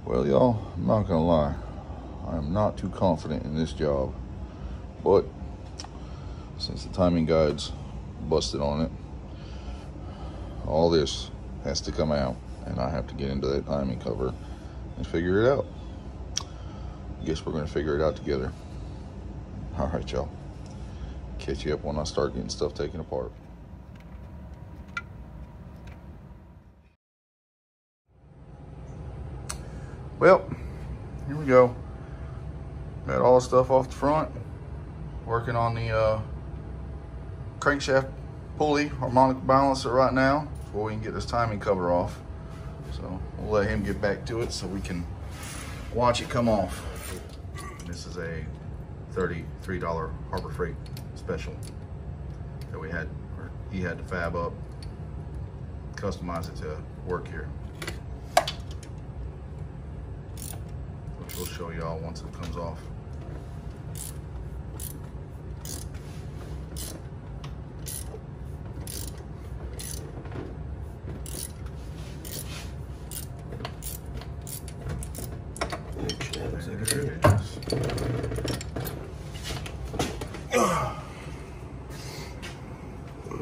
Well, y'all, I'm not gonna lie. I am not too confident in this job, but since the timing guide's busted on it, all this has to come out, and I have to get into that timing cover and figure it out. Guess we're gonna figure it out together. All right, y'all. Catch you up when I start getting stuff taken apart. Well, here we go. Got all the stuff off the front. Working on the crankshaft pulley harmonic balancer right now before we can get this timing cover off. So we'll let him get back to it so we can watch it come off. This is a $33 Harbor Freight special that we had, or he had to fab up, customize it to work here. Which we'll show y'all once it comes off.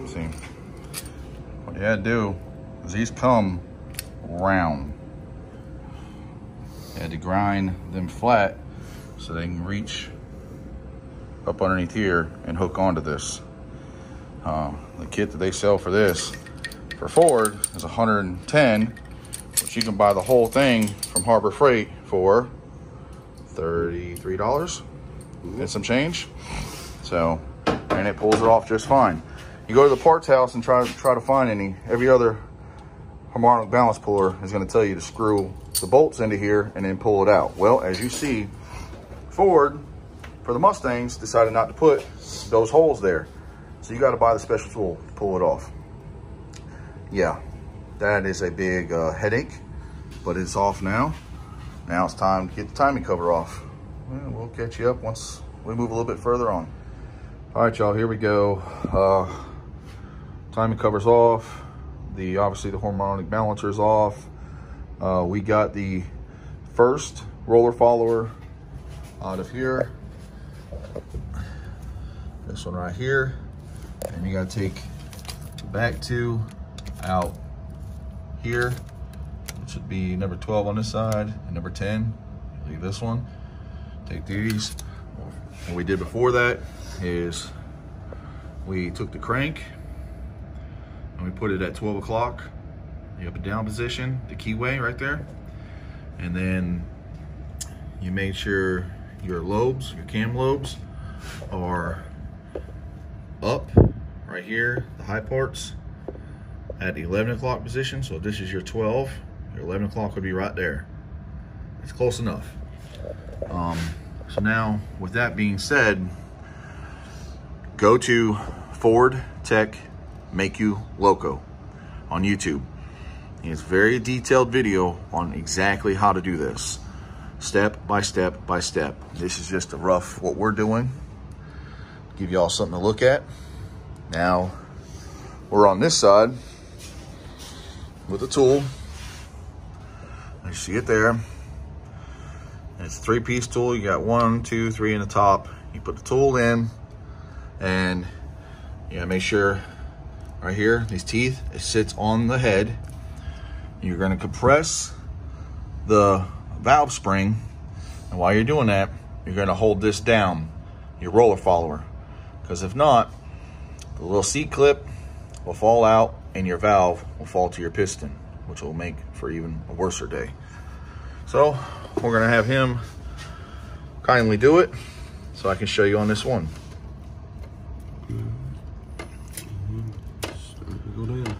See, what you had to do is these come round. You had to grind them flat so they can reach up underneath here and hook onto this. The kit that they sell for this for Ford is $110, but you can buy the whole thing from Harbor Freight for $33 and some change. So, and it pulls it off just fine. You go to the parts house and try to find any. Every other harmonic balance puller is going to tell you to screw the bolts into here and then pull it out. Well, as you see, Ford for the Mustangs decided not to put those holes there, so you got to buy the special tool to pull it off. Yeah, that is a big headache, but it's off now. Now it's time to get the timing cover off. Well, we'll catch you up once we move a little bit further on. All right, y'all, here we go. Timing cover's off. Obviously the harmonic balancer's off. We got the first roller follower out of here. This one right here. And you gotta take the back two out here, which would be number 12 on this side and number 10. Leave this one. Take these. What we did before that is we took the crank and we put it at 12 o'clock, the up and down position, the keyway right there. And then you made sure your lobes, your cam lobes, are up right here, the high parts, at the 11 o'clock position. So if this is your 12, your 11 o'clock would be right there. It's close enough. So now, with that being said, go to Ford Tech Make You Loco on YouTube. It's a very detailed video on exactly how to do this, step by step by step. This is just a rough what we're doing, give y'all something to look at. Now we're on this side with the tool. You see it there. It's a 3-piece tool. You got 1, 2, 3 in the top. You put the tool in, and you gotta make sure right here, these teeth, it sits on the head. You're gonna compress the valve spring, and while you're doing that, you're gonna hold this down, your roller follower, because if not, the little seat clip will fall out and your valve will fall to your piston, which will make for even a worser day. So we're gonna have him kindly do it so I can show you on this one. Go down.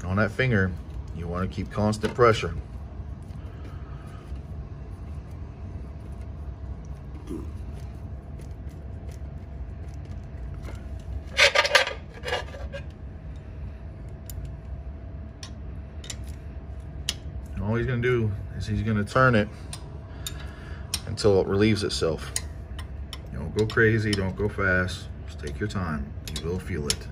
On that finger, you want to keep constant pressure. All he's going to do is he's going to turn it until it relieves itself. Don't go crazy, don't go fast. Just take your time. You will feel it.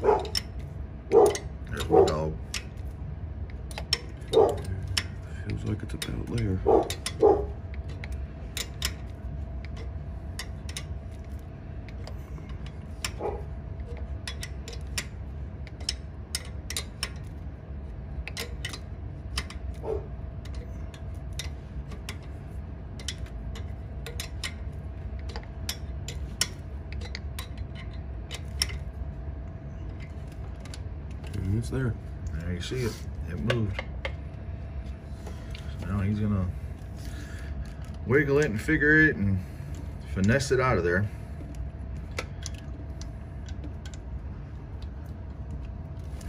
There's my dog. Feels like it's about there. And it's there. There you see it. It moved. So now he's gonna wiggle it and figure it and finesse it out of there.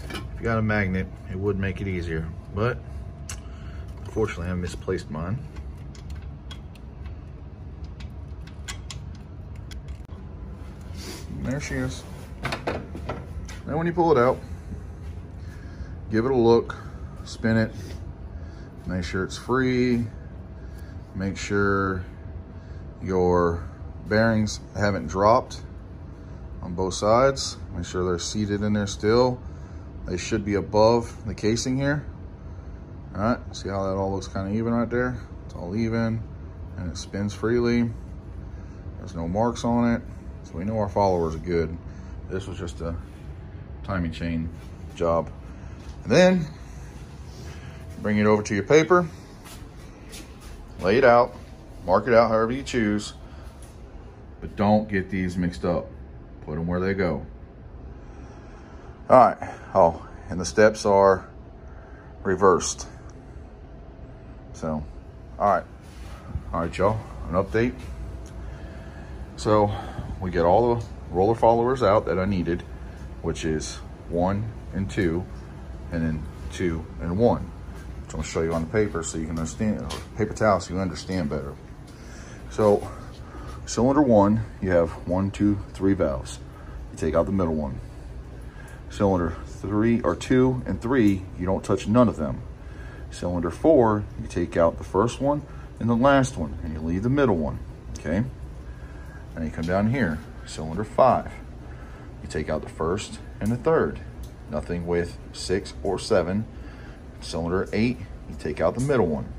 If you got a magnet, it would make it easier, but unfortunately I misplaced mine. And there she is. Now when you pull it out, give it a look, spin it, make sure it's free, make sure your bearings haven't dropped on both sides, make sure they're seated in there still. They should be above the casing here. All right, see how that all looks kind of even right there? It's all even and it spins freely. There's no marks on it, so we know our followers are good. This was just a timing chain job. And then bring it over to your paper, lay it out, mark it out however you choose, but don't get these mixed up. Put them where they go. All right, oh, and the steps are reversed. So, all right, y'all, an update. So we get all the roller followers out that I needed, which is 1 and 2. And then 2 and 1. So I'm gonna show you on the paper so you can understand, paper towel so you understand better. So cylinder 1, you have 1, 2, 3 valves. You take out the middle one. Cylinder 3 or 2 and 3, you don't touch none of them. Cylinder 4, you take out the first one and the last one, and you leave the middle one, okay? And you come down here, cylinder 5. You take out the first and the third. Nothing with 6 or 7. Cylinder 8, you take out the middle one.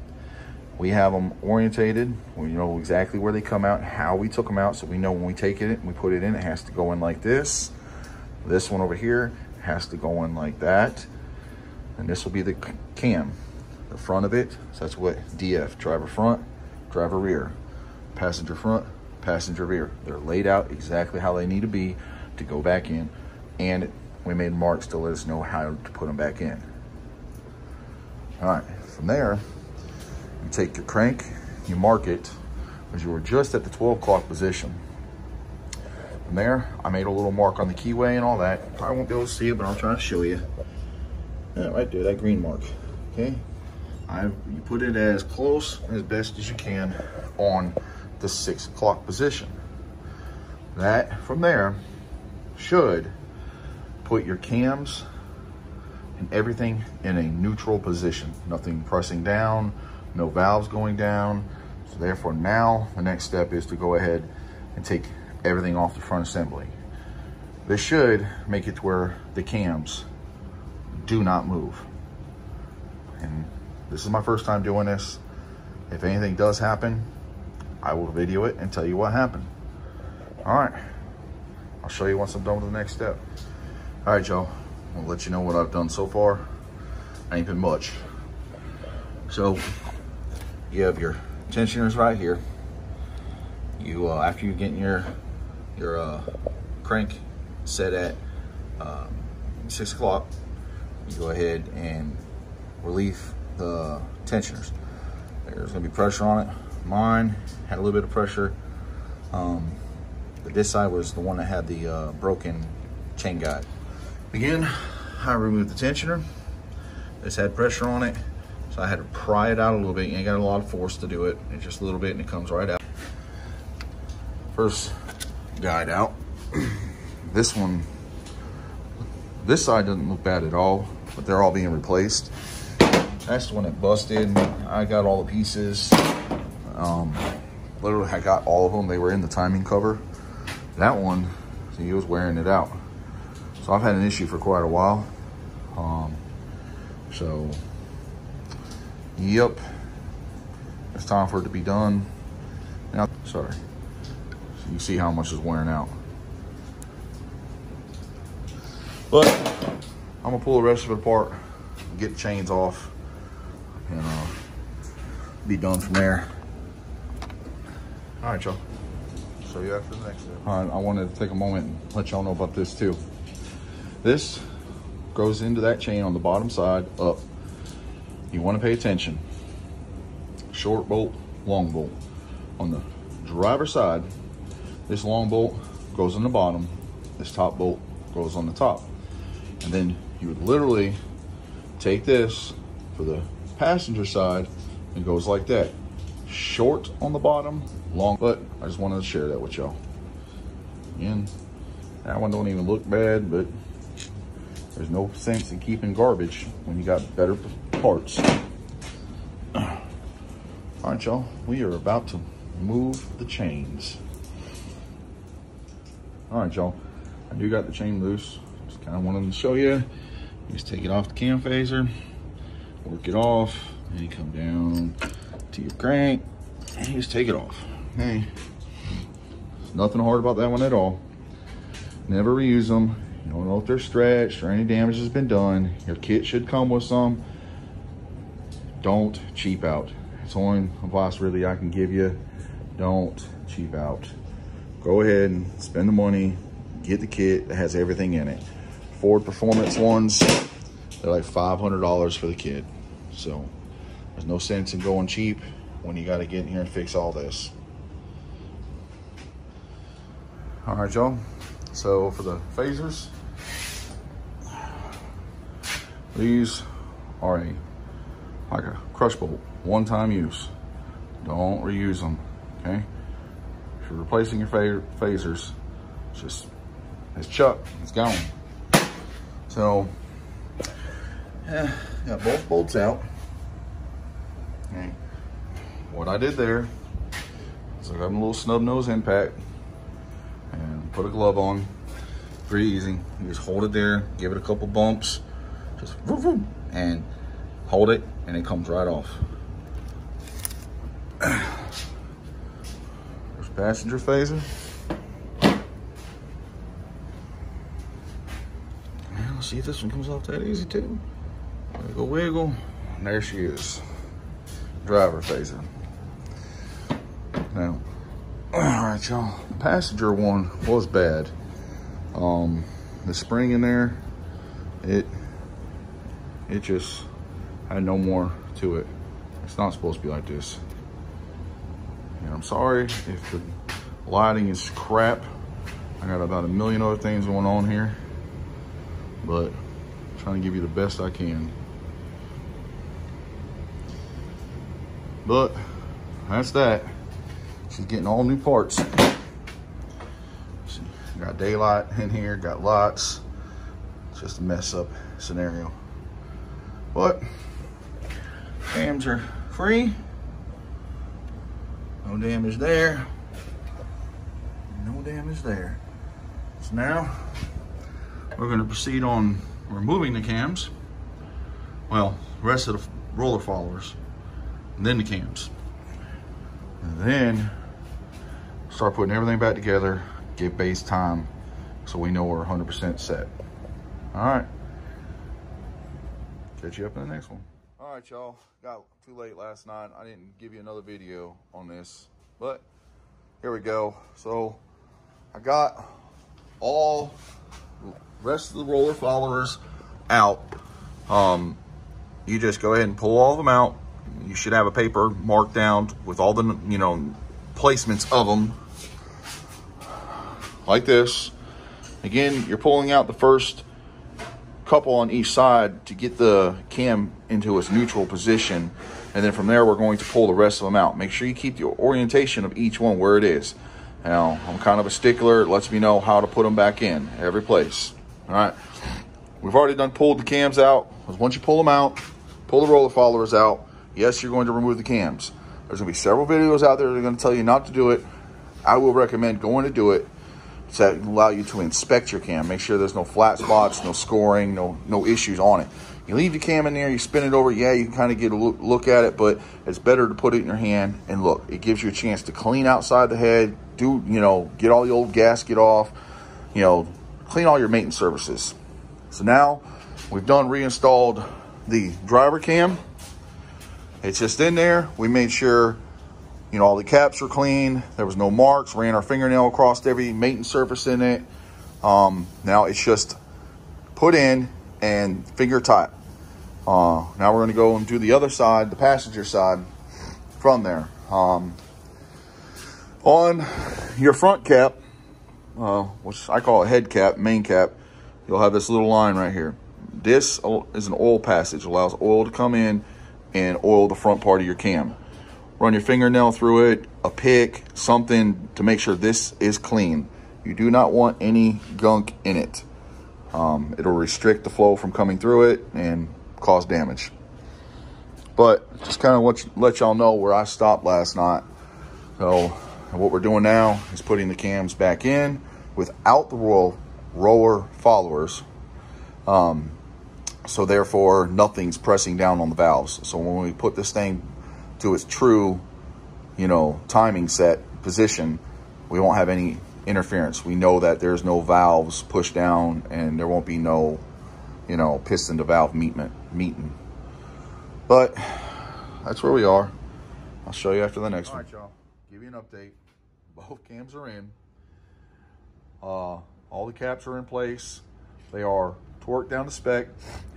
We have them orientated. We know exactly where they come out, how we took them out, so we know when we take it and we put it in, it has to go in like this. This one over here has to go in like that. And this will be the cam, the front of it. So that's what DF, driver front, driver rear, passenger front, passenger rear. They're laid out exactly how they need to be to go back in, and we made marks to let us know how to put them back in. All right, from there, you take your crank, you mark it, because you were just at the 12 o'clock position. From there, I made a little mark on the keyway and all that. Probably won't be able to see it, but I'll try to show you. Yeah, right there, that green mark, okay? You put it as close as best as you can on the 6 o'clock position. That, from there, should put your cams and everything in a neutral position. Nothing pressing down, no valves going down. So therefore now the next step is to go ahead and take everything off the front assembly. This should make it to where the cams do not move. And this is my first time doing this. If anything does happen, I will video it and tell you what happened. All right, I'll show you once I'm done with the next step. All right, y'all, I'll let you know what I've done so far. Ain't been much. So you have your tensioners right here. You after you get your crank set at 6 o'clock, you go ahead and relieve the tensioners. There's gonna be pressure on it. Mine had a little bit of pressure. But this side was the one that had the broken chain guide. Again, I removed the tensioner. This had pressure on it, so I had to pry it out a little bit. You ain't got a lot of force to do it. It's just a little bit and it comes right out. First guide out. This one, this side doesn't look bad at all, but they're all being replaced. That's the one that busted. I got all the pieces. Literally, I got all of them. They were in the timing cover. That one, see, he was wearing it out. So I've had an issue for quite a while. So, yep, it's time for it to be done. Now, sorry, so you can see how much is wearing out. But I'm gonna pull the rest of it apart, get the chains off, and be done from there. All right, y'all. Show you after the next step. All right, I wanted to take a moment and let y'all know about this too. This goes into that chain on the bottom side up. You want to pay attention. Short bolt, long bolt. On the driver's side, this long bolt goes on the bottom. This top bolt goes on the top. And then you would literally take this for the passenger side and it goes like that. Short on the bottom, long, but I just wanted to share that with y'all. Again, that one don't even look bad, but there's no sense in keeping garbage when you got better parts. All right, y'all, we are about to move the chains. All right, y'all, I do got the chain loose. Just kind of wanted to show you. You just take it off the cam phaser, work it off, and you come down to your crank, and you just take it off. Hey, there's nothing hard about that one at all. Never reuse them. You don't know if they're stretched or any damage has been done. Your kit should come with some. Don't cheap out. It's the only advice really I can give you. Don't cheap out. Go ahead and spend the money, get the kit that has everything in it. Ford Performance ones, they're like $500 for the kit. So there's no sense in going cheap when you got to get in here and fix all this. All right, y'all. So for the phasers, these are like a crush bolt, one-time use. Don't reuse them, okay? If you're replacing your phasers, it's chuck, it's gone. So, yeah, got both bolts out. Okay. What I did there is I got a little snub nose impact and put a glove on. Pretty easy. You just hold it there, give it a couple bumps, just whoop, whoop, and hold it, and it comes right off. There's passenger phaser. Now, see if this one comes off that easy too. Wiggle, wiggle, and there she is. Driver phaser. Now, all right, y'all. The passenger one was bad. The spring in there, it just had no more to it. It's not supposed to be like this. And I'm sorry if the lighting is crap. I got about a million other things going on here, but I'm trying to give you the best I can. But that's that. She's getting all new parts. Got daylight in here, got lights. It's just a mess up scenario. But cams are free. No damage there. No damage there. So now we're going to proceed on removing the cams. Well, the rest of the roller followers, and then the cams. And then start putting everything back together, get base time so we know we're 100% set. All right. Catch you up in the next one. All right, y'all. Got too late last night. I didn't give you another video on this, but here we go. So I got all the rest of the roller followers out. You just go ahead and pull all of them out. You should have a paper marked down with all the, placements of them. Like this. Again, you're pulling out the first couple on each side to get the cam into its neutral position, and then from there we're going to pull the rest of them out. Make sure you keep the orientation of each one where it is. Now, I'm kind of a stickler. It lets me know how to put them back in every place. All right, we've already pulled the cams out. Once you pull them out, pull the roller followers out, yes, you're going to remove the cams. There's going to be several videos out there that are going to tell you not to do it. I will recommend going to do it. to allow you to inspect your cam. Make sure there's no flat spots, no scoring, no issues on it. You leave the cam in there, you spin it over, yeah, you can kind of get a look at it, but it's better to put it in your hand and look. It gives you a chance to clean outside the head, get all the old gasket off, clean all your maintenance services. So now we've done reinstalled the driver cam. It's just in there. We made sure, all the caps were clean. There was no marks. Ran our fingernail across every maintenance surface in it. Now it's just put in and finger tight. Now we're going to go and do the other side, the passenger side, from there. On your front cap, which I call a head cap, main cap, you'll have this little line right here. This is an oil passage. It allows oil to come in and oil the front part of your cam. Run your fingernail through it, a pick, something to make sure this is clean. You do not want any gunk in it. It'll restrict the flow from coming through it and cause damage. But just kind of let y'all know where I stopped last night. So what we're doing now is putting the cams back in without the roller followers. So therefore nothing's pressing down on the valves. So when we put this thing to its true, timing set position, we won't have any interference. We know that there's no valves pushed down and there won't be no, piston to valve meeting. But that's where we are. I'll show you after the next one. All right, y'all. Give you an update. Both cams are in. All the caps are in place. They are torqued down to spec,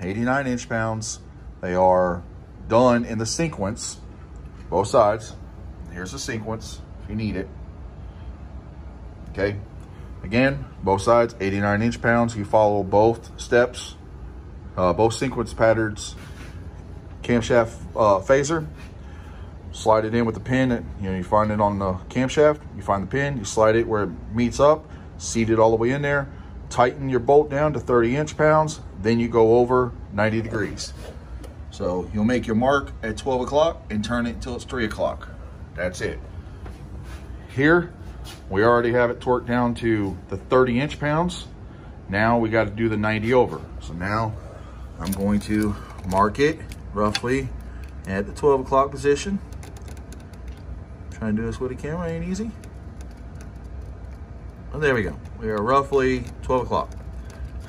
89 inch-pounds. They are done in the sequence, both sides. Here's the sequence if you need it. Okay, again, both sides, 89 inch-pounds. You follow both steps, both sequence patterns. Camshaft phaser, slide it in with the pin. You find it on the camshaft. You find the pin, you slide it where it meets up, seat it all the way in there. Tighten your bolt down to 30 inch-pounds. Then you go over 90 degrees. So you'll make your mark at 12 o'clock and turn it until it's 3 o'clock. That's it. Here, we already have it torqued down to the 30 inch-pounds. Now we got to do the 90 over. So now I'm going to mark it roughly at the 12 o'clock position. Trying to do this with a camera ain't easy. Oh, there we go. We are roughly 12 o'clock.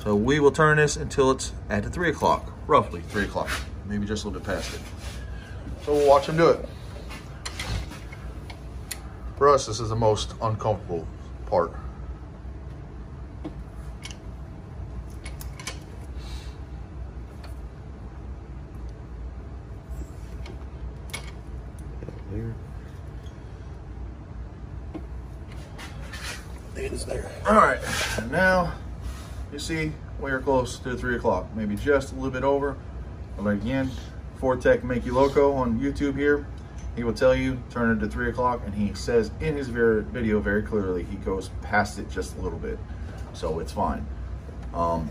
So we will turn this until it's at the 3 o'clock, roughly 3 o'clock, maybe just a little bit past it. So we'll watch them do it. For us, this is the most uncomfortable part. There. It is there. All right, now you see we are close to 3 o'clock, maybe just a little bit over. But again, Ford Tech Make You Loco on YouTube here, he will tell you turn it to 3 o'clock, and he says in his video very clearly he goes past it just a little bit, so it's fine. We're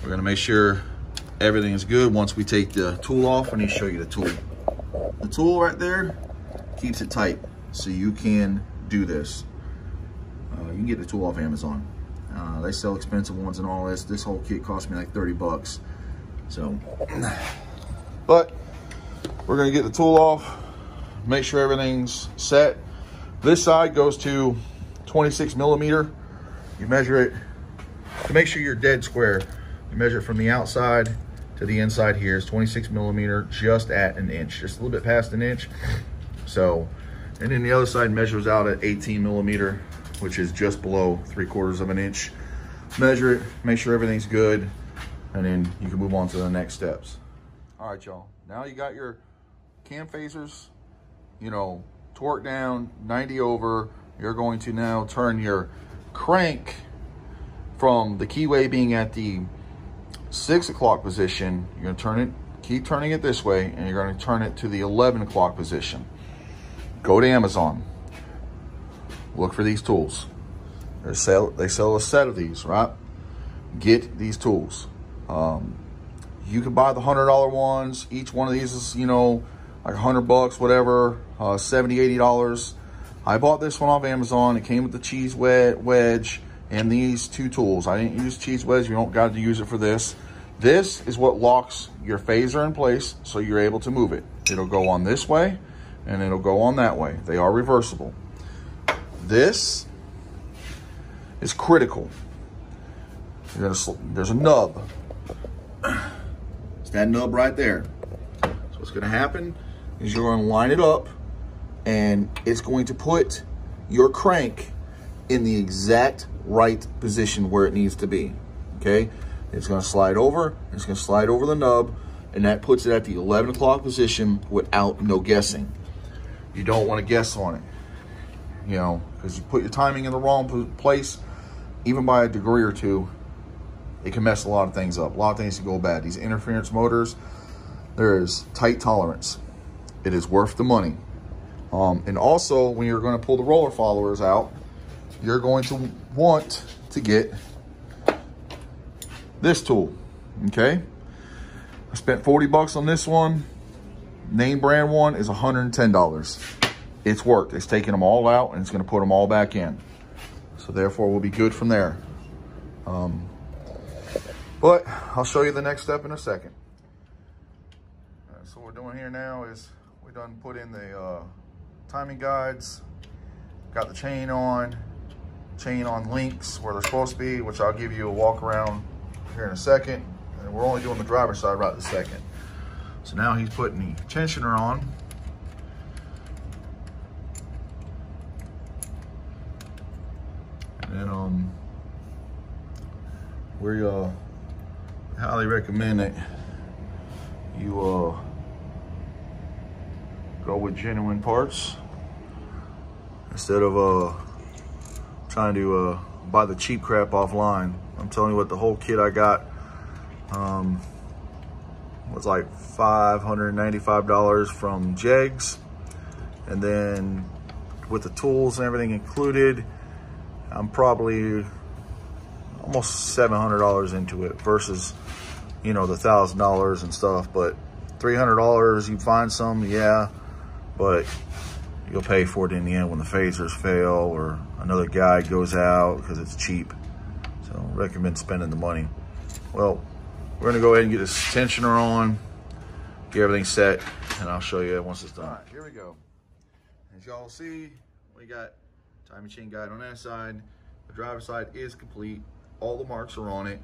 gonna make sure everything is good once we take the tool off. I need to show you the tool. The tool right there keeps it tight so you can do this. You can get the tool off Amazon. They sell expensive ones and all this. This whole kit cost me like 30 bucks. So, but we're gonna get the tool off, make sure everything's set. This side goes to 26 millimeter. You measure it to make sure you're dead square. You measure it from the outside to the inside here is 26 millimeter, just at an inch, just a little bit past an inch. So, and then the other side measures out at 18 millimeter, which is just below 3/4 of an inch. Measure it, make sure everything's good, and then you can move on to the next steps. All right, y'all. Now you got your cam phasers, torque down, 90 over. You're going to now turn your crank from the keyway being at the 6 o'clock position. You're gonna turn it, keep turning it this way, and you're gonna turn it to the 11 o'clock position. Go to Amazon. Look for these tools. They sell a set of these, right? Get these tools. You can buy the $100 ones. Each one of these is, like $100 bucks, whatever, $70, $80. I bought this one off Amazon. It came with the cheese wedge and these two tools. I didn't use cheese wedge. You don't got to use it for this. This is what locks your phaser in place so you're able to move it. It'll go on this way and it'll go on that way. They are reversible. This is critical. There's a nub. It's that nub right there. So what's going to happen is you're going to line it up and it's going to put your crank in the exact right position where it needs to be, okay? It's going to slide over, it's going to slide over the nub, and that puts it at the 11 o'clock position without no guessing. You don't want to guess on it, you know, because you put your timing in the wrong place, even by a degree or two, it can mess a lot of things up. A lot of things can go bad. These interference motors, there is tight tolerance. It is worth the money. And also, when you're going to pull the roller followers out, you're going to want to get this tool, okay? I spent 40 bucks on this one. Name brand one is $110. It's worked. It's taken them all out and it's going to put them all back in. So therefore, we'll be good from there. But I'll show you the next step in a second. So what we're doing here now is we done put in the timing guides, got the chain on links where they're supposed to be, which I'll give you a walk around here in a second. And we're only doing the driver's side right this second. So now he's putting the tensioner on. And then we highly recommend that you go with genuine parts instead of trying to buy the cheap crap offline. I'm telling you what, the whole kit I got was like $595 from Jegs, and then with the tools and everything included, I'm probably almost $700 into it versus, you know, the $1,000 and stuff. But $300, you find some, yeah, but you'll pay for it in the end when the phasers fail or another guy goes out because it's cheap. So recommend spending the money. Well, we're gonna go ahead and get this tensioner on, get everything set, and I'll show you once it's done. All right, here we go. As y'all see, we got timing chain guide on that side. The driver's side is complete. All the marks are on it.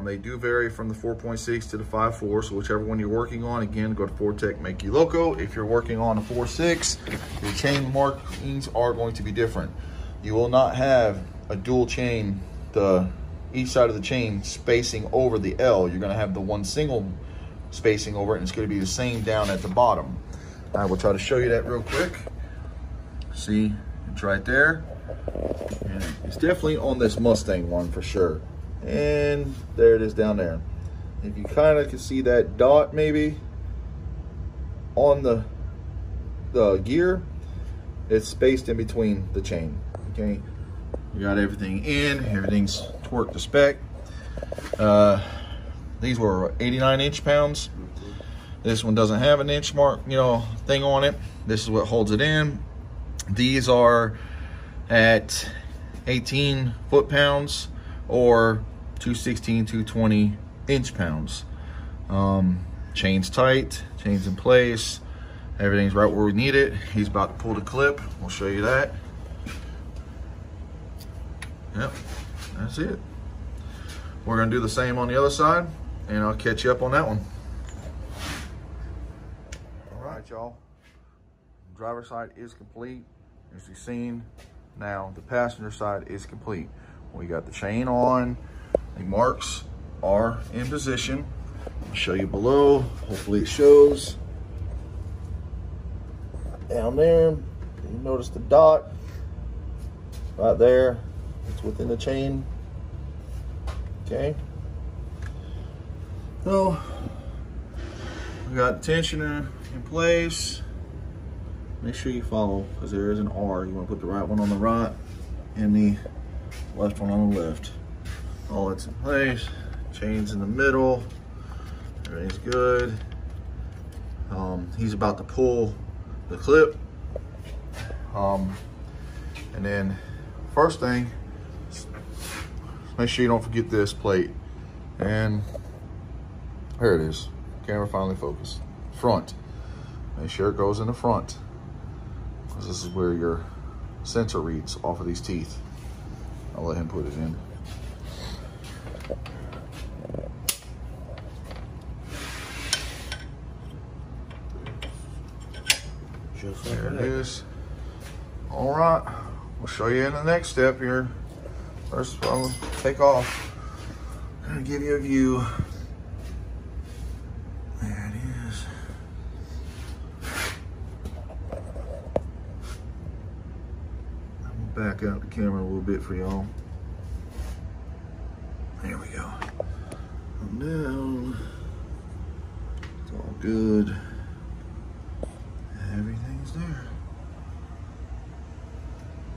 They do vary from the 4.6 to the 5.4, so whichever one you're working on, again, go to Fortec, make you loco. If you're working on a 4.6, your chain markings are going to be different. You will not have a dual chain, each side of the chain spacing over the L. You're gonna have the one single spacing over it, and it's gonna be the same down at the bottom. I will try to show you that real quick. See, it's right there. And it's definitely on this Mustang one for sure. And there it is down there. If you kind of can see that dot maybe on the gear, it's spaced in between the chain, okay? You got everything in, everything's torqued to spec. These were 89 inch-pounds. This one doesn't have an inch mark, you know, thing on it. This is what holds it in. These are at 18 foot-pounds or 216, 220 inch-pounds. Chain's tight, chain's in place, everything's right where we need it. He's about to pull the clip. We'll show you that. Yep, that's it. We're gonna do the same on the other side, and I'll catch you up on that one. All right, y'all. Driver's side is complete, as you've seen. Now, the passenger side is complete. We got the chain on, the marks are in position. I'll show you below, hopefully it shows. Down there, you notice the dot right there. It's within the chain, okay? So, we got the tensioner in place. Make sure you follow, because there is an R. You want to put the right one on the right and the left one on the left. All that's in place. Chain's in the middle. Everything's good. He's about to pull the clip. And then first thing, make sure you don't forget this plate. And here it is. Camera finally focused. Front. Make sure it goes in the front, because this is where your sensor reads off of these teeth. I'll let him put it in. Just like There that. it is. All right, we'll show you in the next step here. First, I'll take off and give you a view. There it is. I'm gonna back out the camera a little bit for y'all. There we go. Come down. It's all good. Everything's there.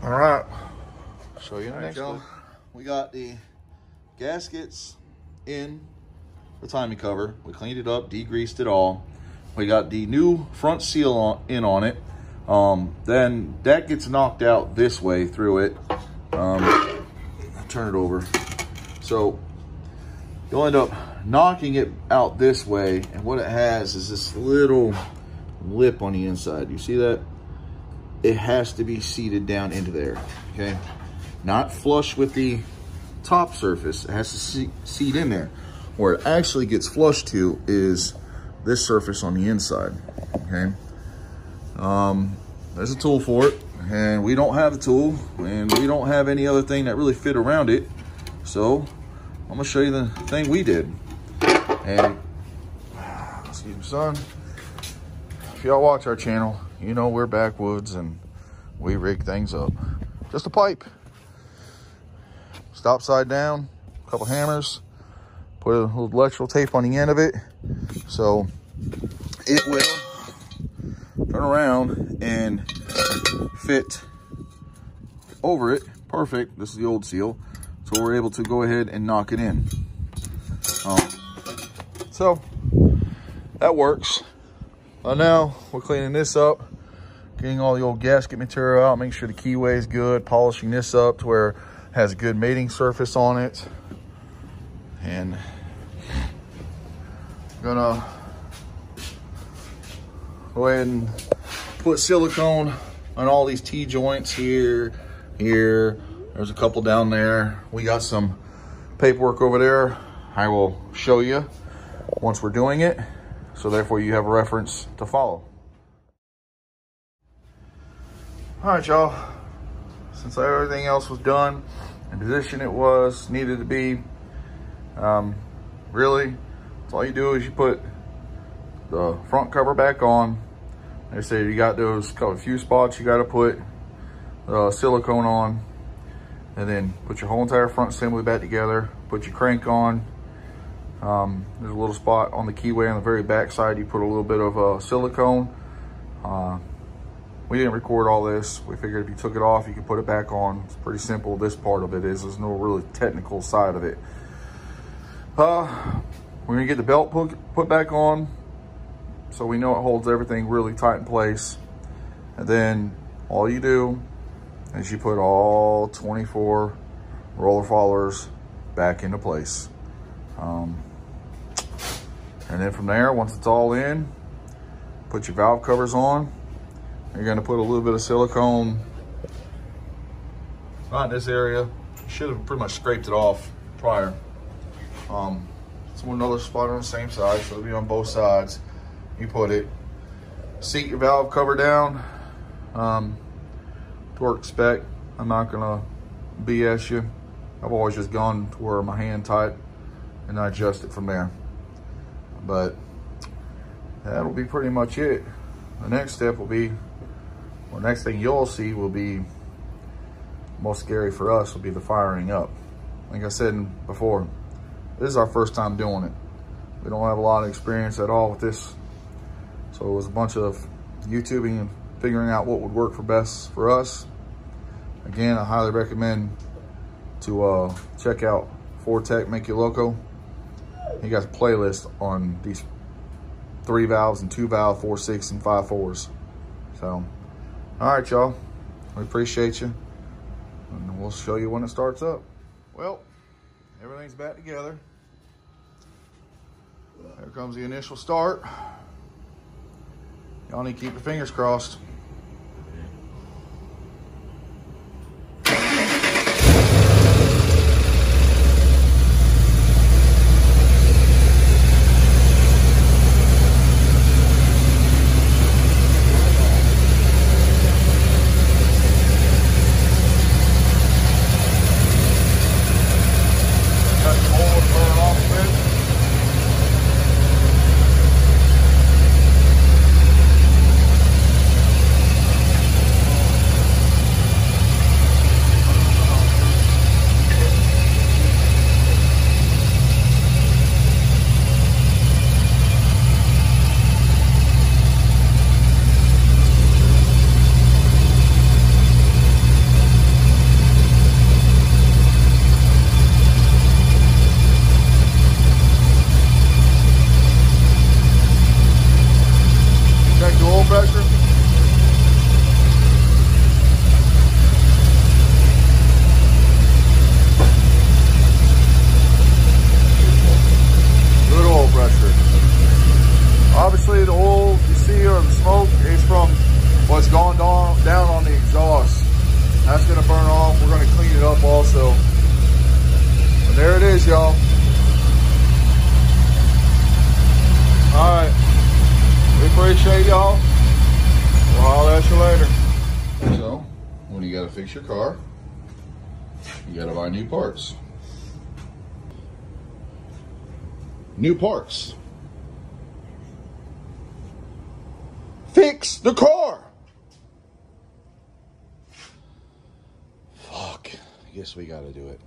All right, show you next one. We got the gaskets in the timing cover. We cleaned it up, degreased it all. We got the new front seal on it. Then that gets knocked out this way through it. Turn it over. So you'll end up knocking it out this way, and what it has is this little lip on the inside. You see that? It has to be seated down into there, okay? Not flush with the top surface. It has to seat in there. Where it actually gets flush to is this surface on the inside, okay? There's a tool for it, and we don't have a tool, and we don't have any other thing that really fit around it. So I'm gonna show you the thing we did. And excuse me, son. If y'all watch our channel, you know we're backwoods and we rig things up. Just a pipe. Stop side down, a couple hammers, put a little electrical tape on the end of it, so it will turn around and fit over it. Perfect. This is the old seal, so we're able to go ahead and knock it in. So that works. Now we're cleaning this up, getting all the old gasket material out, making sure the keyway is good, polishing this up to where it has a good mating surface on it. And gonna go ahead and put silicone on all these T-joints here. There's a couple down there. We got some paperwork over there. I will show you once we're doing it, so therefore you have a reference to follow. All right, y'all. Since everything else was done, the position it was needed to be, really, that's all you do is you put the front cover back on. They say you got those a few spots you got to put the silicone on, and then put your whole entire front assembly back together. Put your crank on. There's a little spot on the keyway on the very back side. You put a little bit of silicone. We didn't record all this. We figured if you took it off, you could put it back on. It's pretty simple. This part of it is. There's no really technical side of it. We're gonna get the belt put back on, so we know it holds everything really tight in place. And then all you do is you put all 24 roller followers back into place. And then from there, once it's all in, put your valve covers on. You're gonna put a little bit of silicone, not in this area. You should have pretty much scraped it off prior. So another spot on the same side, so it'll be on both sides. You put it, seat your valve cover down, torque spec. I'm not gonna BS you. I've always just gone to where my hand tight and I adjust it from there. But that'll be pretty much it. The next step will be, well, the next thing you'll see will be, most scary for us will be the firing up. Like I said before, this is our first time doing it. We don't have a lot of experience at all with this. So it was a bunch of YouTubing and figuring out what would work for best for us. Again, I highly recommend to check out Ford Tech Make You Loco. He got a playlist on these 3 valves and 2 valve, 4.6 and 5.4s. So, all right, y'all. We appreciate you. And we'll show you when it starts up. Well, everything's back together. There comes the initial start. Y'all need to keep your fingers crossed. Obviously the oil you see or the smoke is from what's gone down on the exhaust. That's going to burn off. We're going to clean it up also. But there it is, y'all. Alright. We appreciate y'all. We'll holler at you later. So, when you got to fix your car, you got to buy new parts. New parts. Fix the car. Fuck. I guess we gotta do it.